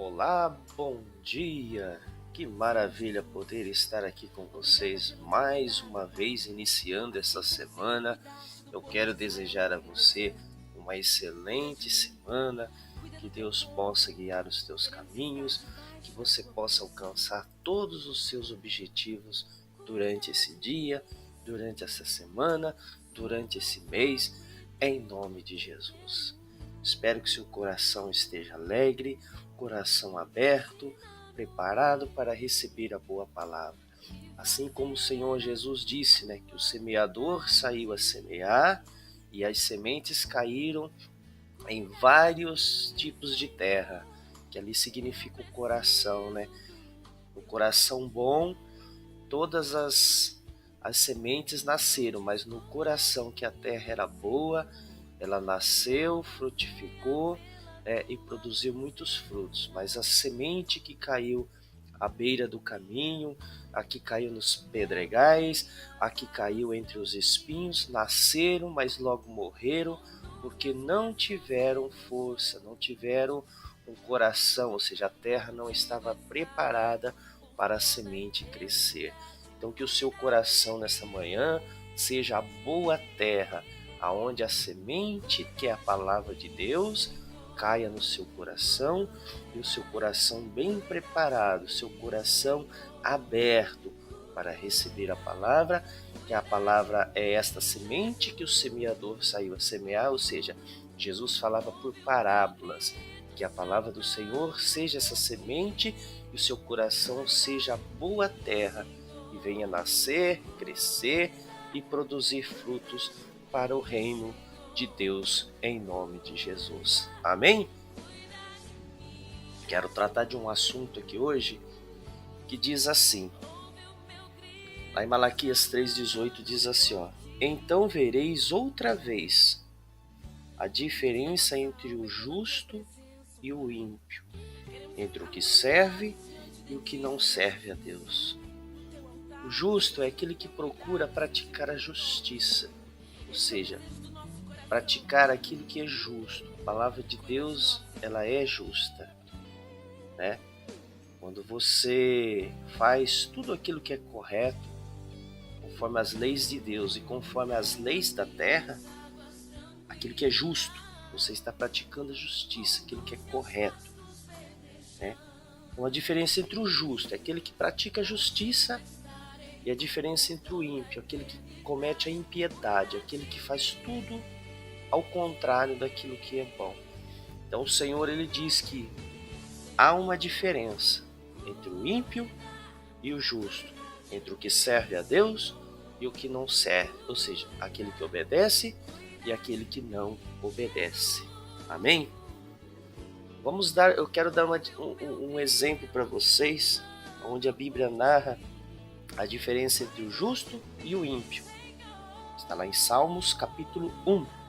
Olá, bom dia! Que maravilha poder estar aqui com vocês mais uma vez, iniciando essa semana. Eu quero desejar a você uma excelente semana, que Deus possa guiar os teus caminhos, que você possa alcançar todos os seus objetivos durante esse dia, durante essa semana, durante esse mês, em nome de Jesus. Espero que seu coração esteja alegre, coração aberto, preparado para receber a boa palavra. Assim como o Senhor Jesus disse, que o semeador saiu a semear e as sementes caíram em vários tipos de terra, que ali significa o coração, O coração bom, todas as sementes nasceram, mas no coração que a terra era boa, ela nasceu, frutificou, e produziu muitos frutos. Mas a semente que caiu à beira do caminho, a que caiu nos pedregais, a que caiu entre os espinhos, nasceram, mas logo morreram, porque não tiveram força, não tiveram um coração, ou seja, a terra não estava preparada para a semente crescer. Então que o seu coração nessa manhã seja a boa terra, aonde a semente, que é a palavra de Deus, caia no seu coração, e o seu coração bem preparado, seu coração aberto para receber a palavra, que a palavra é esta semente que o semeador saiu a semear, ou seja, Jesus falava por parábolas, que a palavra do Senhor seja essa semente e o seu coração seja a boa terra e venha nascer, crescer e produzir frutos para o reino de Deus, em nome de Jesus. Amém? Quero tratar de um assunto aqui hoje que diz assim, lá em Malaquias 3,18 diz assim, então vereis outra vez a diferença entre o justo e o ímpio, entre o que serve e o que não serve a Deus. O justo é aquele que procura praticar a justiça, ou seja, praticar aquilo que é justo. A palavra de Deus, ela é justa, Quando você faz tudo aquilo que é correto, conforme as leis de Deus e conforme as leis da terra, aquilo que é justo, você está praticando a justiça, aquilo que é correto, Então a diferença entre o justo é aquele que pratica a justiça e a diferença entre o ímpio, aquele que comete a impiedade, aquele que faz tudo ao contrário daquilo que é bom. Então o Senhor, ele diz que há uma diferença entre o ímpio e o justo, entre o que serve a Deus e o que não serve, ou seja, aquele que obedece e aquele que não obedece. Amém? Eu quero dar um exemplo para vocês, onde a Bíblia narra a diferença entre o justo e o ímpio. Está lá em Salmos, capítulo 1.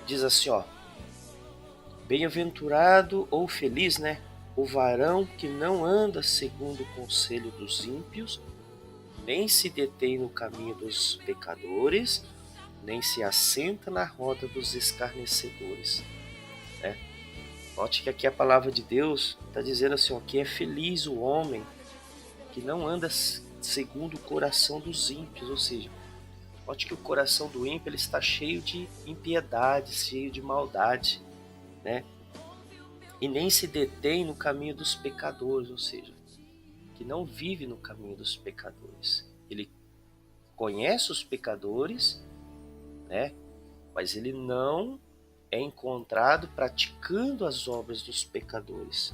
Diz assim, bem-aventurado ou feliz, o varão que não anda segundo o conselho dos ímpios, nem se detém no caminho dos pecadores, nem se assenta na roda dos escarnecedores. Note que aqui a palavra de Deus está dizendo assim, que é feliz o homem que não anda segundo o coração dos ímpios, ou seja, note que o coração do ímpio ele está cheio de impiedade, cheio de maldade, E nem se detém no caminho dos pecadores, ou seja, que não vive no caminho dos pecadores. Ele conhece os pecadores, Mas ele não é encontrado praticando as obras dos pecadores.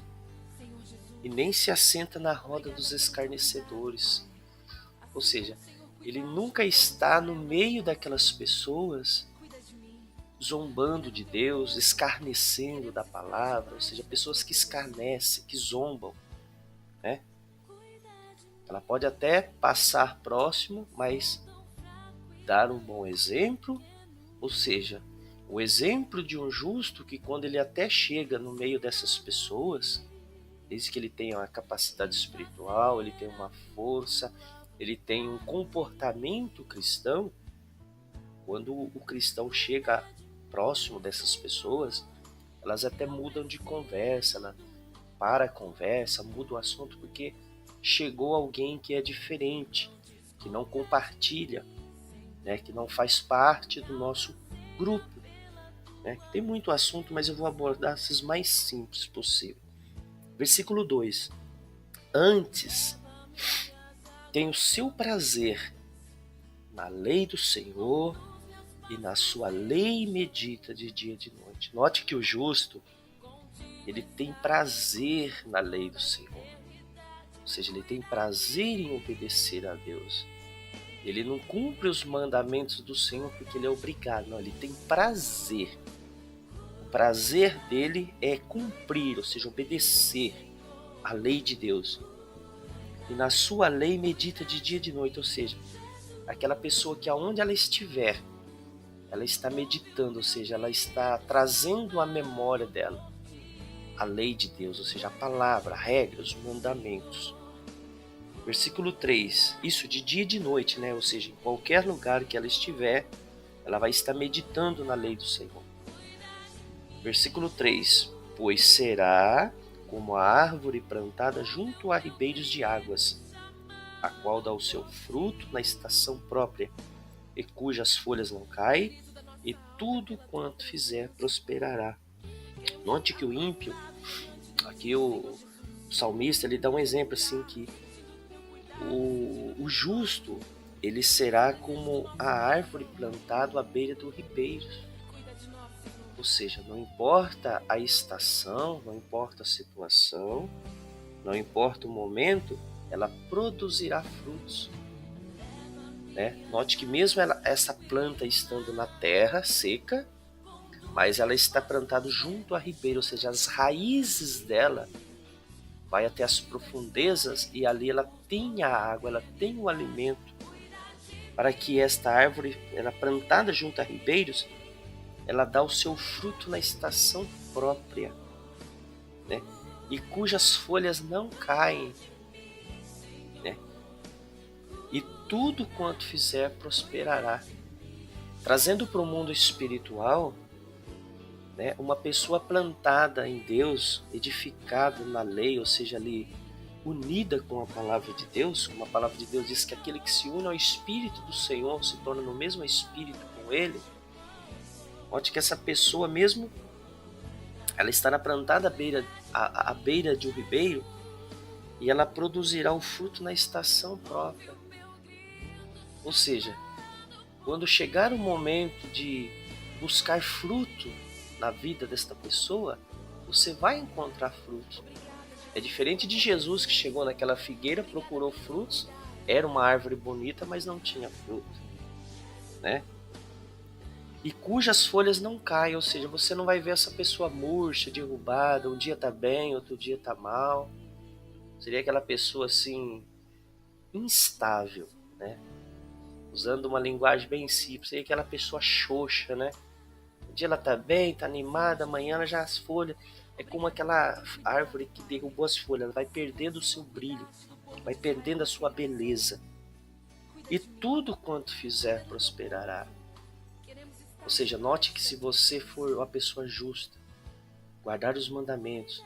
E nem se assenta na roda dos escarnecedores. Ou seja, ele nunca está no meio daquelas pessoas zombando de Deus, escarnecendo da palavra, ou seja, pessoas que escarnecem, que zombam, Ela pode até passar próximo, mas dar um bom exemplo, ou seja, o exemplo de um justo que quando ele até chega no meio dessas pessoas, desde que ele tenha uma capacidade espiritual, ele tem uma força, ele tem um comportamento cristão, quando o cristão chega próximo dessas pessoas, elas até mudam de conversa, para a conversa, muda o assunto porque chegou alguém que é diferente, que não compartilha, né, que não faz parte do nosso grupo. Né? Tem muito assunto, mas eu vou abordar esses mais simples possível. Versículo 2. Antes, tem o seu prazer na lei do Senhor e na sua lei medita de dia e de noite. Note que o justo, ele tem prazer na lei do Senhor. Ou seja, ele tem prazer em obedecer a Deus. Ele não cumpre os mandamentos do Senhor porque ele é obrigado. Não, ele tem prazer. O prazer dele é cumprir, ou seja, obedecer a lei de Deus. E na sua lei medita de dia e de noite. Ou seja, aquela pessoa que aonde ela estiver, ela está meditando, ou seja, ela está trazendo à memória dela a lei de Deus, ou seja, a palavra, a regra, os mandamentos. Versículo 3, isso de dia e de noite, né? Ou seja, em qualquer lugar que ela estiver, ela vai estar meditando na lei do Senhor. Versículo 3, pois será como a árvore plantada junto a ribeiros de águas, a qual dá o seu fruto na estação própria, e cujas folhas não caem, e tudo quanto fizer prosperará. Note que o ímpio, aqui o salmista, ele dá um exemplo assim que o justo, ele será como a árvore plantada à beira do ribeiro. Ou seja, não importa a estação, não importa a situação, não importa o momento, ela produzirá frutos. Né? Note que mesmo essa planta estando na terra seca, mas ela está plantada junto a ribeiro, ou seja, as raízes dela vai até as profundezas e ali ela tem a água, ela tem o alimento para que esta árvore, ela plantada junto a ribeiros, ela dá o seu fruto na estação própria, né? E cujas folhas não caem, né? E tudo quanto fizer prosperará. Trazendo para o mundo espiritual, né, uma pessoa plantada em Deus, edificada na lei, ou seja, ali unida com a palavra de Deus, como a palavra de Deus diz que aquele que se une ao Espírito do Senhor se torna no mesmo Espírito com Ele. Note que essa pessoa mesmo, ela estará plantada à beira de um ribeiro e ela produzirá o fruto na estação própria. Ou seja, quando chegar o momento de buscar fruto na vida desta pessoa, você vai encontrar fruto. É diferente de Jesus que chegou naquela figueira, procurou frutos, era uma árvore bonita, mas não tinha fruto, né? E cujas folhas não caem, ou seja, você não vai ver essa pessoa murcha, derrubada, um dia tá bem, outro dia tá mal. Seria aquela pessoa assim, instável, né? Usando uma linguagem bem simples, seria aquela pessoa xoxa, né? Um dia ela tá bem, tá animada, amanhã ela já as folhas, é como aquela árvore que derrubou as folhas, ela vai perdendo o seu brilho, vai perdendo a sua beleza. E tudo quanto fizer prosperará. Ou seja, note que se você for uma pessoa justa, guardar os mandamentos,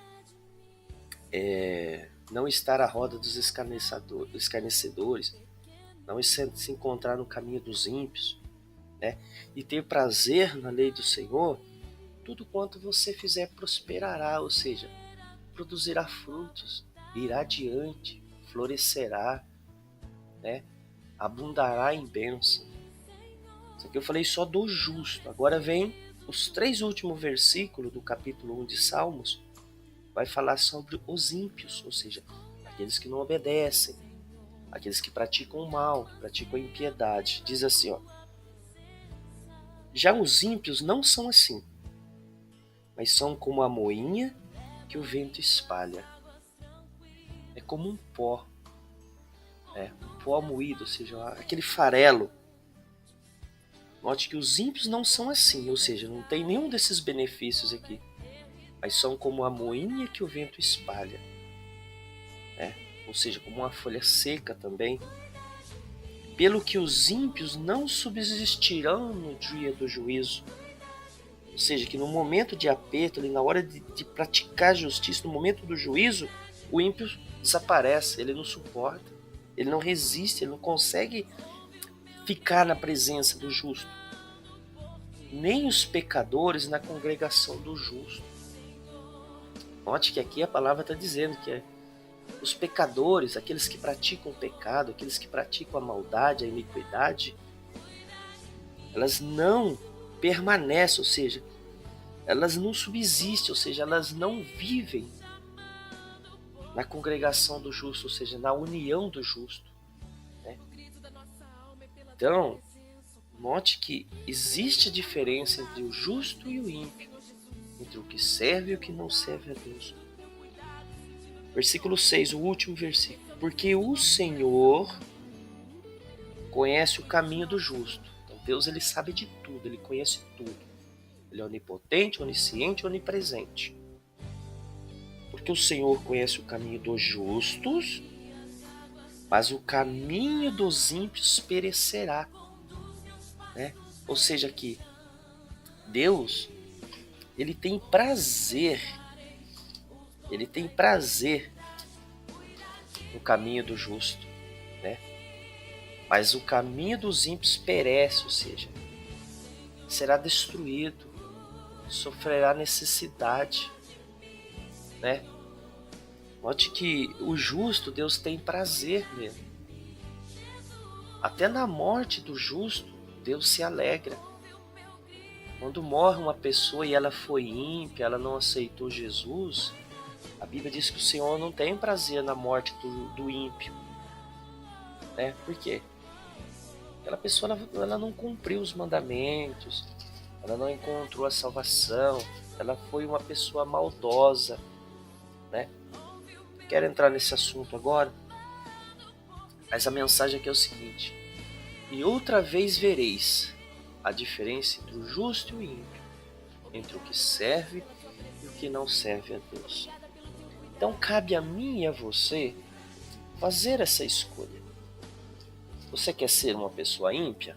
não estar à roda dos escarnecedores, não se encontrar no caminho dos ímpios, né? E ter prazer na lei do Senhor, tudo quanto você fizer prosperará, ou seja, produzirá frutos, irá adiante, florescerá, né? Abundará em bênção. Isso aqui eu falei só do justo. Agora vem os 3 últimos versículos do capítulo 1 de Salmos, vai falar sobre os ímpios, ou seja, aqueles que não obedecem, aqueles que praticam o mal, que praticam a impiedade. Diz assim, ó: já os ímpios não são assim, mas são como a moinha que o vento espalha. É como um pó, um pó moído, ou seja, aquele farelo. Note que os ímpios não são assim, ou seja, não tem nenhum desses benefícios aqui, mas são como a moinha que o vento espalha, né? Ou seja, como uma folha seca também. Pelo que os ímpios não subsistirão no dia do juízo, ou seja, que no momento de aperto, ali, na hora de praticar justiça, no momento do juízo, o ímpio desaparece, ele não suporta, ele não resiste, ele não consegue ficar na presença do justo. Nem os pecadores na congregação do justo. Note que aqui a palavra está dizendo que os pecadores, aqueles que praticam o pecado, aqueles que praticam a maldade, a iniquidade, elas não permanecem, ou seja, elas não subsistem, ou seja, elas não vivem na congregação do justo, ou seja, na união do justo. Né? Então, note que existe diferença entre o justo e o ímpio, entre o que serve e o que não serve a Deus. Versículo 6, o último versículo. Porque o Senhor conhece o caminho do justo. Então Deus, ele sabe de tudo, ele conhece tudo. Ele é onipotente, onisciente, onipresente. Porque o Senhor conhece o caminho dos justos, mas o caminho dos ímpios perecerá. Né? Ou seja, que Deus, ele tem prazer no caminho do justo, né? Mas o caminho dos ímpios perece, ou seja, será destruído, sofrerá necessidade, né? Note que o justo, Deus tem prazer nele. Até na morte do justo, Deus se alegra. Quando morre uma pessoa e ela foi ímpia, ela não aceitou Jesus, a Bíblia diz que o Senhor não tem prazer na morte do ímpio. Né? Por quê? Aquela pessoa ela não cumpriu os mandamentos, ela não encontrou a salvação, ela foi uma pessoa maldosa. Né? Quero entrar nesse assunto agora, mas a mensagem aqui é o seguinte: e outra vez vereis a diferença entre o justo e o ímpio, entre o que serve e o que não serve a Deus. Então cabe a mim e a você fazer essa escolha. Você quer ser uma pessoa ímpia?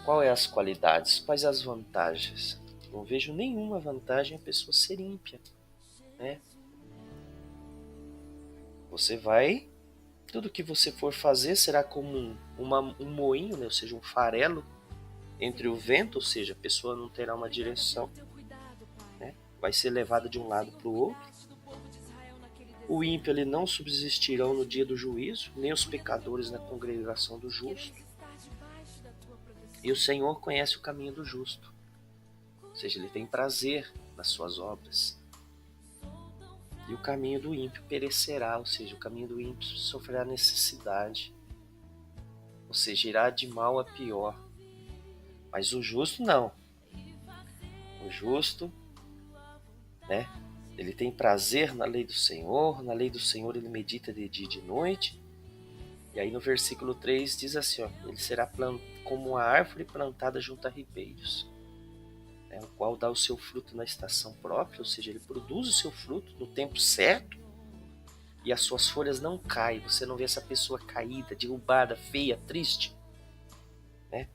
Quais as qualidades? Quais as vantagens? Não vejo nenhuma vantagem a pessoa ser ímpia. Né? Você vai, tudo que você for fazer será como um moinho, né? Ou seja, um farelo entre o vento, ou seja, a pessoa não terá uma direção. Né? Vai ser levada de um lado para o outro. O ímpio, ele não subsistirão no dia do juízo, nem os pecadores na congregação do justo. E o Senhor conhece o caminho do justo, ou seja, ele tem prazer nas suas obras. E o caminho do ímpio perecerá, ou seja, o caminho do ímpio sofrerá necessidade, ou seja, irá de mal a pior. Mas o justo não. O justo, né? Ele tem prazer na lei do Senhor, na lei do Senhor ele medita de dia e de noite. E aí no versículo 3 diz assim, ó, ele será como uma árvore plantada junto a ribeiros, né, o qual dá o seu fruto na estação própria, ou seja, ele produz o seu fruto no tempo certo e as suas folhas não caem. Você não vê essa pessoa caída, derrubada, feia, triste. Né?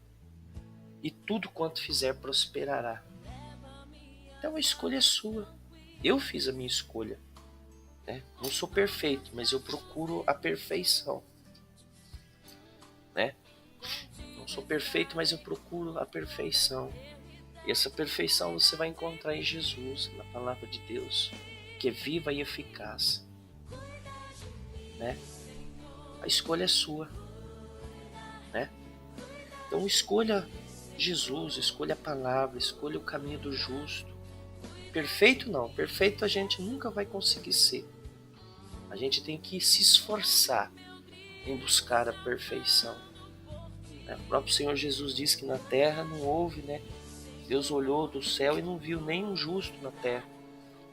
E tudo quanto fizer prosperará. Então a escolha é sua. Eu fiz a minha escolha. Né? Não sou perfeito, mas eu procuro a perfeição. Né? Não sou perfeito, mas eu procuro a perfeição. E essa perfeição você vai encontrar em Jesus, na palavra de Deus, que é viva e eficaz. Né? A escolha é sua. Né? Então escolha Jesus, escolha a palavra, escolha o caminho do justo. Perfeito não, perfeito a gente nunca vai conseguir ser. A gente tem que se esforçar em buscar a perfeição. O próprio Senhor Jesus disse que na terra não houve, né? Deus olhou do céu e não viu nenhum justo na terra.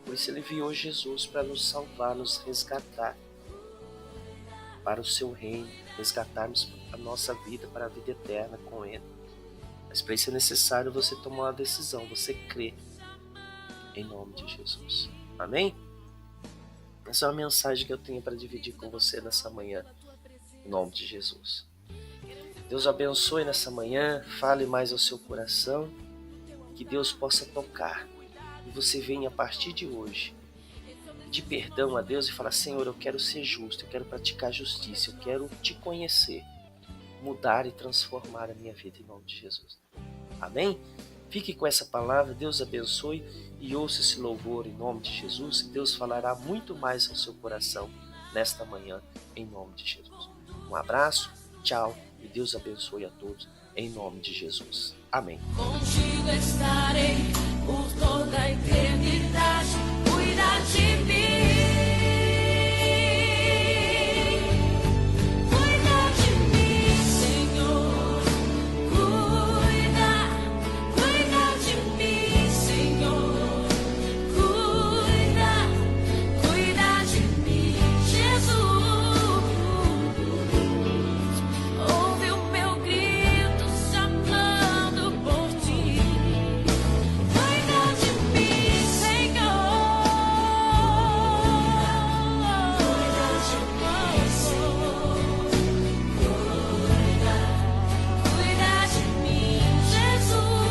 Por isso ele enviou Jesus para nos salvar, nos resgatar para o seu reino, resgatarmos a nossa vida para a vida eterna com ele. Mas para isso é necessário você tomar uma decisão, você crer em nome de Jesus. Amém? Essa é uma mensagem que eu tenho para dividir com você nessa manhã, em nome de Jesus. Deus abençoe nessa manhã, fale mais ao seu coração, que Deus possa tocar e você venha a partir de hoje pedir perdão a Deus e falar: Senhor, eu quero ser justo, eu quero praticar justiça, eu quero te conhecer, mudar e transformar a minha vida em nome de Jesus. Amém? Fique com essa palavra, Deus abençoe e ouça esse louvor em nome de Jesus, e Deus falará muito mais ao seu coração nesta manhã em nome de Jesus. Um abraço, tchau e Deus abençoe a todos em nome de Jesus. Amém. Contigo estarei por toda a eternidade, cuida de mim. Cuida de mim, Senhor. Cuida de mim, Senhor. Cuida de mim, Jesus. Ouve o meu grito chamando por ti. Cuida de mim, Senhor. Cuida de mim, Senhor. Cuida de mim, Jesus.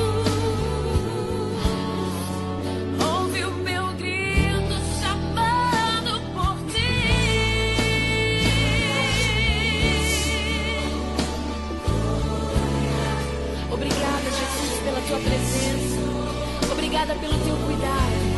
Ouve o meu grito chamando por ti. Obrigada, Jesus, pela tua presença. Obrigada pelo teu cuidado.